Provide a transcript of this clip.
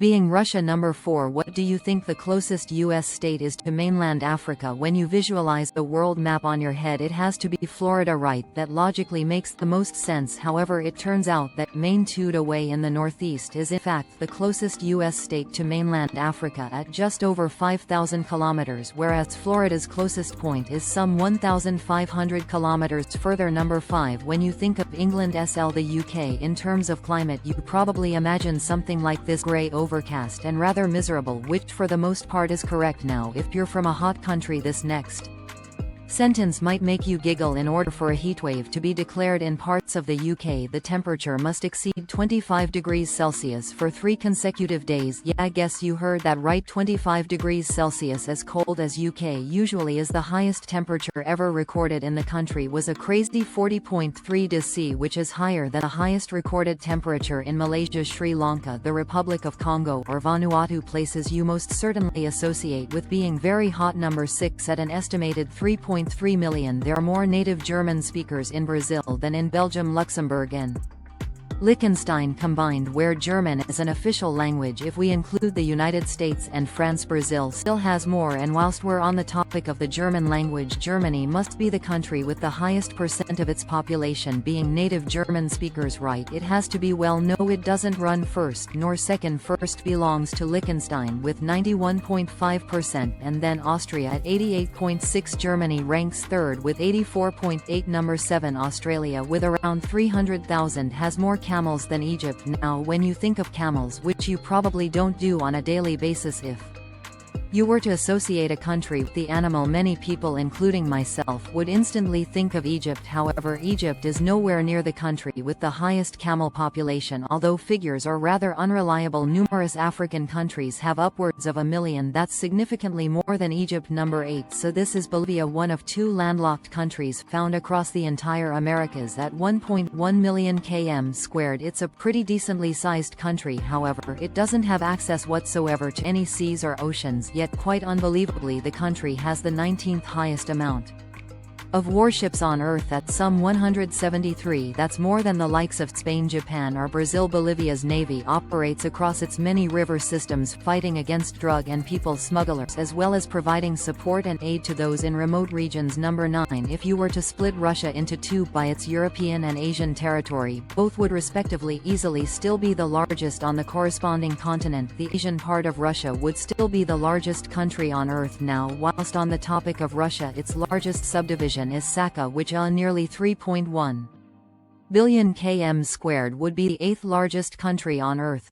Being Russia number 4, what do you think the closest US state is to mainland Africa? When you visualize the world map on your head, it has to be Florida, right? That logically makes the most sense. However, it turns out that Maine, 2 away in the northeast, is in fact the closest US state to mainland Africa at just over 5,000 kilometers, whereas Florida's closest point is some 1,500 kilometers further. Number 5. When you think of England SL, the UK, in terms of climate, you probably imagine something like this: grey, overcast and rather miserable, which for the most part is correct. Now, if you're from a hot country, this next sentence might make you giggle. In order for a heatwave to be declared in parts of the UK, the temperature must exceed 25 degrees Celsius for 3 consecutive days. Yeah, I guess you heard that right, 25 degrees Celsius. As cold as UK usually is, the highest temperature ever recorded in the country was a crazy 40.3 degrees, which is higher than the highest recorded temperature in Malaysia, Sri Lanka, the Republic of Congo, or Vanuatu, places you most certainly associate with being very hot. Number 6. At an estimated 3.3 million, there are more native German speakers in Brazil than in Belgium, Luxembourg and Liechtenstein combined, where German is an official language. If we include the United States and France, Brazil still has more. And whilst we're on the topic of the German language, Germany must be the country with the highest percent of its population being native German speakers, right? It has to be. Well, no, it doesn't run first nor second. First belongs to Liechtenstein with 91.5%, and then Austria at 88.6%. Germany ranks third with 84.8%. Number 7. Australia with around 300,000 has more camels than Egypt. Now, when you think of camels, which you probably don't do on a daily basis, if you were to associate a country with the animal, many people, including myself, would instantly think of Egypt. However, Egypt is nowhere near the country with the highest camel population, although figures are rather unreliable. Numerous African countries have upwards of 1 million. That's significantly more than Egypt. Number 8. So this is Bolivia, one of 2 landlocked countries found across the entire Americas at 1.1 million km². It's a pretty decently sized country. However, it doesn't have access whatsoever to any seas or oceans. Yet quite unbelievably, the country has the 19th highest amount of warships on Earth at some 173. That's more than the likes of Spain, Japan, or Brazil. Bolivia's navy operates across its many river systems, fighting against drug and people smugglers, as well as providing support and aid to those in remote regions. Number 9. If you were to split Russia into 2 by its European and Asian territory, both would respectively easily still be the largest on the corresponding continent. The Asian part of Russia would still be the largest country on Earth. Now, whilst on the topic of Russia, its largest subdivision is Sakha, which on nearly 3.1 billion km², would be the 8th largest country on Earth.